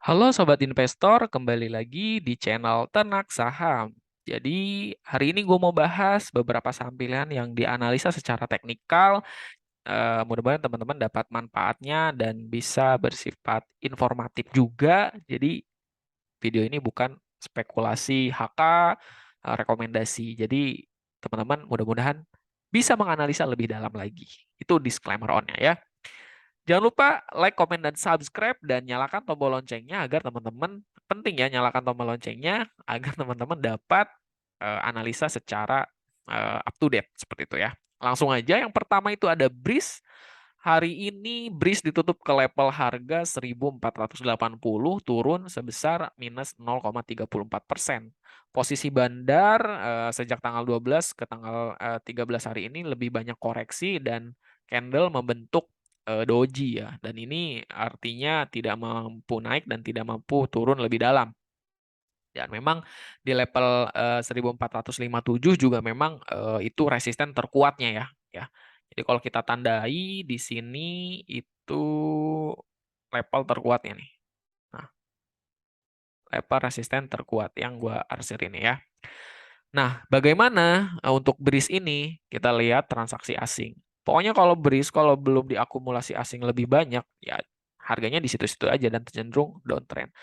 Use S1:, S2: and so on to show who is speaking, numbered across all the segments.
S1: Halo Sobat Investor, kembali lagi di channel Ternak Saham. Jadi hari ini gue mau bahas beberapa saham pilihan yang dianalisa secara teknikal. Mudah-mudahan teman-teman dapat manfaatnya dan bisa bersifat informatif juga. Jadi video ini bukan spekulasi HK, rekomendasi. Jadi teman-teman mudah-mudahan bisa menganalisa lebih dalam lagi. Itu disclaimer on-nya ya. Jangan lupa like, komen, dan subscribe dan nyalakan tombol loncengnya agar teman-teman penting ya nyalakan tombol loncengnya agar teman-teman dapat analisa secara up to date seperti itu ya. Langsung aja yang pertama itu ada BRIS. Hari ini BRIS ditutup ke level harga 1480 turun sebesar minus 0,34%. Posisi bandar sejak tanggal 12 ke tanggal 13 hari ini lebih banyak koreksi dan candle membentuk doji ya. Dan ini artinya tidak mampu naik dan tidak mampu turun lebih dalam. Dan memang di level 1457 juga memang itu resisten terkuatnya ya. Jadi kalau kita tandai di sini itu level terkuatnya nih. Nah, level resisten terkuat yang gua arsir ini ya. Nah, bagaimana untuk BRIS ini? Kita lihat transaksi asing. Pokoknya kalau BRIS kalau belum diakumulasi asing lebih banyak, ya harganya di situ-situ aja dan cenderung downtrend.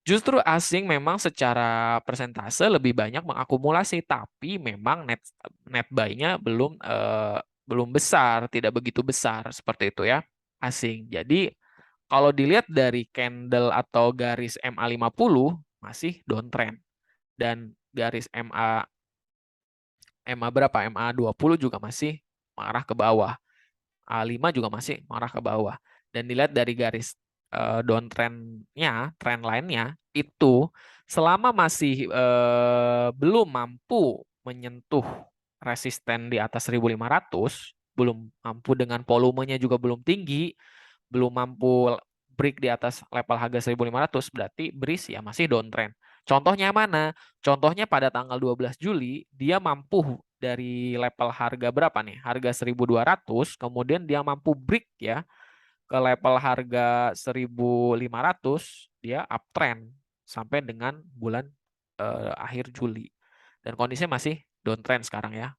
S1: Justru asing memang secara persentase lebih banyak mengakumulasi, tapi memang net buy-nya belum besar, tidak begitu besar seperti itu ya, asing. Jadi kalau dilihat dari candle atau garis MA50 masih downtrend dan garis MA berapa? MA20 juga masih mengarah ke bawah. A5 juga masih mengarah ke bawah. Dan dilihat dari garis downtrend-nya, trend line-nya itu selama masih belum mampu menyentuh resisten di atas 1500, belum mampu dengan volumenya juga belum tinggi, belum mampu break di atas level harga 1500, berarti BRIS ya masih downtrend. Contohnya mana? Contohnya pada tanggal 12 Juli dia mampu dari level harga berapa nih? Harga 1200, kemudian dia mampu break ya ke level harga 1500, dia uptrend sampai dengan bulan akhir Juli. Dan kondisinya masih downtrend sekarang ya.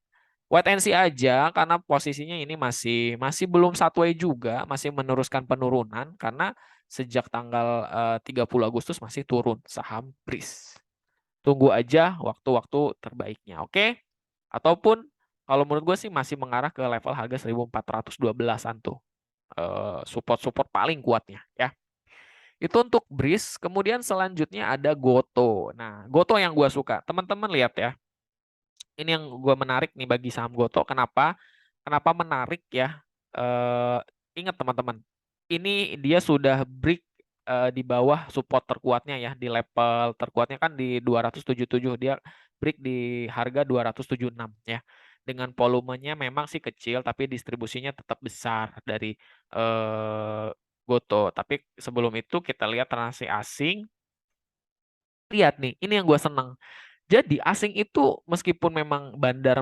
S1: Wait and see aja karena posisinya ini masih belum satway juga, masih meneruskan penurunan karena sejak tanggal 30 Agustus masih turun saham BRIS. Tunggu aja waktu-waktu terbaiknya, oke? Ataupun kalau menurut gue sih masih mengarah ke level harga 1412-an tuh. Support-support paling kuatnya ya. Itu untuk BRIS, kemudian selanjutnya ada Goto. Nah, Goto yang gue suka. Teman-teman lihat ya. Ini yang gue menarik nih bagi saham Goto. Kenapa? Kenapa menarik ya? Ingat teman-teman, ini dia sudah break di bawah support terkuatnya ya, di level terkuatnya kan di 277, dia break di harga 276 ya. Dengan volumenya memang sih kecil tapi distribusinya tetap besar dari Goto. Tapi sebelum itu kita lihat transaksi asing. Lihat nih, ini yang gue seneng. Jadi asing itu meskipun memang bandar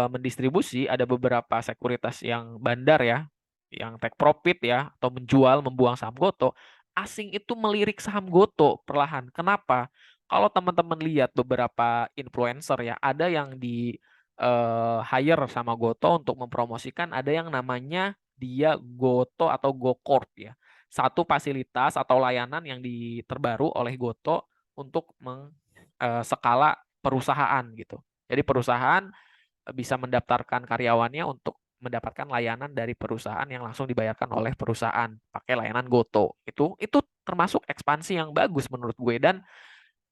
S1: mendistribusi, ada beberapa sekuritas yang bandar ya, yang take profit ya, atau menjual, membuang saham Goto, asing itu melirik saham Goto perlahan. Kenapa? Kalau teman-teman lihat beberapa influencer ya, ada yang di hire sama Goto untuk mempromosikan, ada yang namanya dia Goto atau GoCorp ya. Satu fasilitas atau layanan yang terbaru oleh Goto untuk skala perusahaan gitu. Jadi perusahaan bisa mendaftarkan karyawannya untuk mendapatkan layanan dari perusahaan yang langsung dibayarkan oleh perusahaan pakai layanan Goto. Itu termasuk ekspansi yang bagus menurut gue dan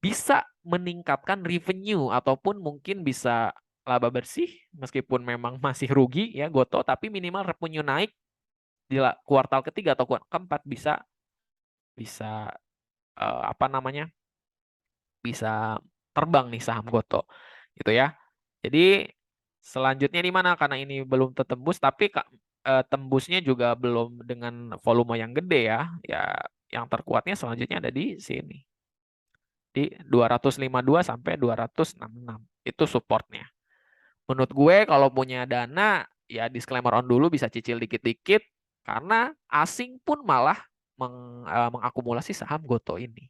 S1: bisa meningkatkan revenue ataupun mungkin bisa laba bersih meskipun memang masih rugi ya Goto, tapi minimal revenue naik di kuartal ketiga atau kuartal keempat bisa bisa apa namanya, bisa terbang nih saham Goto gitu ya. Jadi selanjutnya di mana karena ini belum tertembus tapi tembusnya juga belum dengan volume yang gede ya. Ya yang terkuatnya selanjutnya ada di sini. Di 252 sampai 266. Itu supportnya. Menurut gue kalau punya dana ya disclaimer on dulu bisa cicil dikit-dikit karena asing pun malah mengakumulasi saham Goto ini.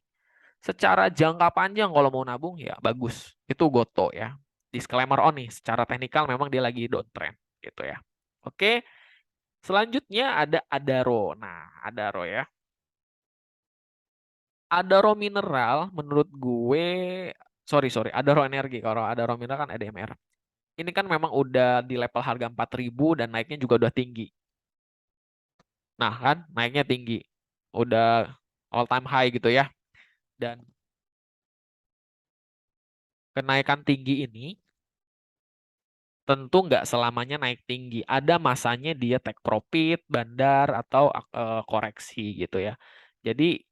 S1: Secara jangka panjang kalau mau nabung ya bagus. Itu Goto ya. Disclaimer on nih, secara teknikal memang dia lagi downtrend gitu ya. Oke, selanjutnya ada Adaro. Nah, Adaro ya. Adaro Mineral menurut gue, sorry, Adaro Energi. Kalau Adaro Mineral kan ADMR. Ini kan memang udah di level harga 4.000 dan naiknya juga udah tinggi. Nah kan, naiknya tinggi. Udah all time high gitu ya. Dan kenaikan tinggi ini tentu nggak selamanya naik tinggi. Ada masanya dia take profit, bandar, atau koreksi gitu ya. Jadi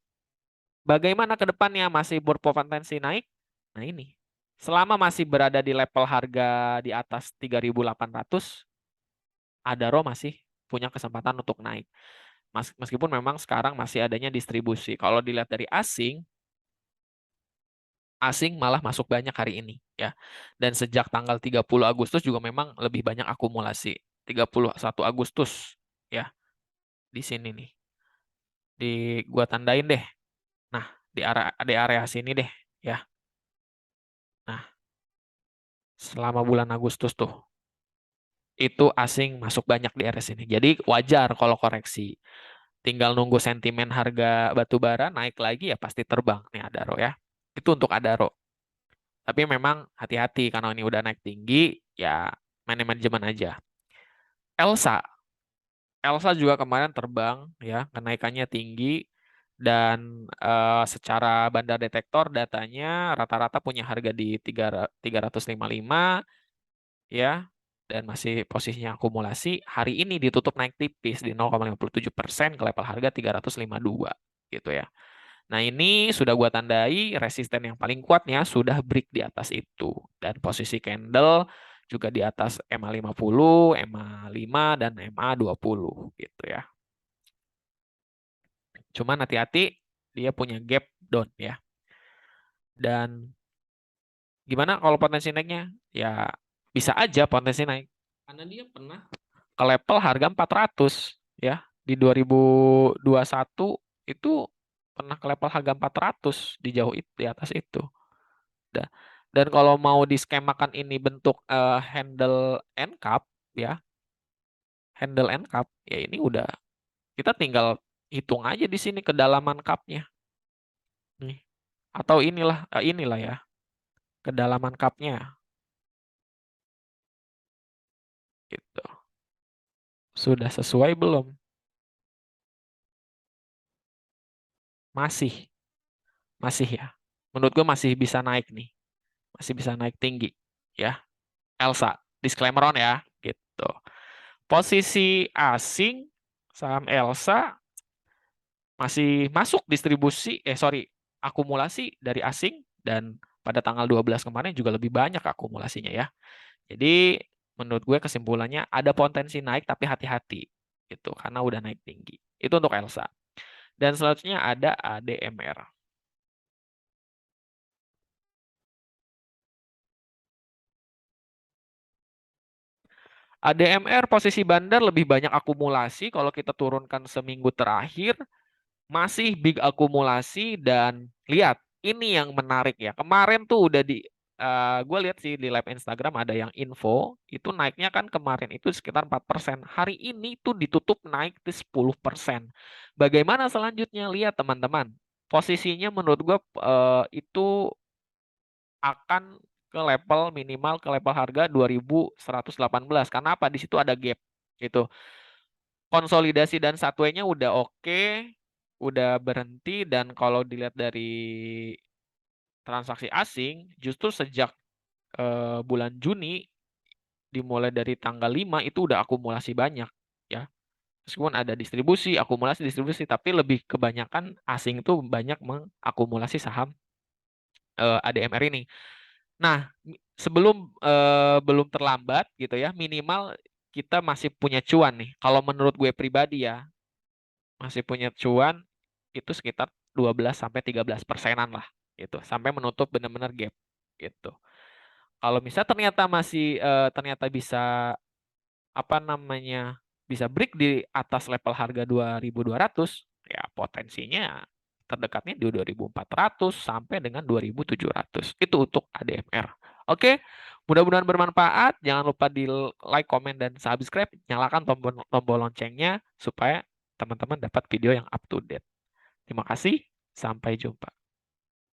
S1: bagaimana ke depannya masih berpotensi naik? Nah ini, selama masih berada di level harga di atas 3.800, Adaro masih punya kesempatan untuk naik. Meskipun memang sekarang masih adanya distribusi. Kalau dilihat dari asing malah masuk banyak hari ini ya. Dan sejak tanggal 30 Agustus juga memang lebih banyak akumulasi. 31 Agustus ya di sini nih. Di gua tandain deh. Nah, di area sini deh ya. Nah, selama bulan Agustus tuh itu asing masuk banyak di area sini. Jadi wajar kalau koreksi. Tinggal nunggu sentimen harga batu bara naik lagi ya pasti terbang nih Adaro ya. Itu untuk Adaro. Tapi memang hati-hati karena ini udah naik tinggi ya manajemen aja. Elsa, Elsa juga kemarin terbang ya, kenaikannya tinggi dan secara bandar detektor datanya rata-rata punya harga di 355 ya dan masih posisinya akumulasi. Hari ini ditutup naik tipis di 0,57% ke level harga 352 gitu ya. Nah, ini sudah gua tandai resisten yang paling kuatnya sudah break di atas itu dan posisi candle juga di atas MA50, MA5 dan MA20 gitu ya. Cuman hati-hati dia punya gap down ya. Dan gimana kalau potensi naiknya? Ya bisa aja potensi naik. Karena dia pernah ke level harga 400 ya. Di 2021 itu pernah ke level harga 400 di jauh itu di atas itu. Dan kalau mau diskemakan ini bentuk handle end cap ya, handle end cap ya ini udah kita tinggal hitung aja di sini kedalaman capnya nih. Atau inilah ya kedalaman capnya gitu. Sudah sesuai belum? Masih, masih ya. Menurut gue masih bisa naik nih, masih bisa naik tinggi ya. Elsa, disclaimer on ya, gitu. Posisi asing saham Elsa masih masuk akumulasi dari asing dan pada tanggal 12 kemarin juga lebih banyak akumulasinya ya. Jadi menurut gue kesimpulannya ada potensi naik tapi hati-hati gitu karena udah naik tinggi. Itu untuk Elsa. Dan selanjutnya ada ADMR. ADMR posisi bandar lebih banyak akumulasi kalau kita turunkan seminggu terakhir masih big akumulasi dan lihat ini yang menarik ya. Kemarin tuh udah gue lihat sih di live Instagram ada yang info itu naiknya kan kemarin itu sekitar 4%. Hari ini tuh ditutup naik di 10%. Bagaimana selanjutnya? Lihat teman-teman. Posisinya menurut gue itu akan ke level minimal ke level harga 2118. Karena apa? Di situ ada gap gitu. Konsolidasi dan satunya udah oke, udah berhenti dan kalau dilihat dari transaksi asing justru sejak bulan Juni dimulai dari tanggal 5 itu udah akumulasi banyak ya. Meskipun ada akumulasi distribusi tapi lebih kebanyakan asing itu banyak mengakumulasi saham ADMR ini. Nah, sebelum belum terlambat gitu ya, minimal kita masih punya cuan nih. Kalau menurut gue pribadi ya, masih punya cuan itu sekitar 12 sampai 13%-an lah gitu sampai menutup benar-benar gap gitu. Kalau misalnya ternyata bisa apa namanya bisa break di atas level harga 2.200 Ya, potensinya terdekatnya di 2400 sampai dengan 2700. Itu untuk ADMR. Oke, mudah-mudahan bermanfaat. Jangan lupa di like, komen, dan subscribe. Nyalakan tombol loncengnya supaya teman-teman dapat video yang up to date. Terima kasih, sampai jumpa.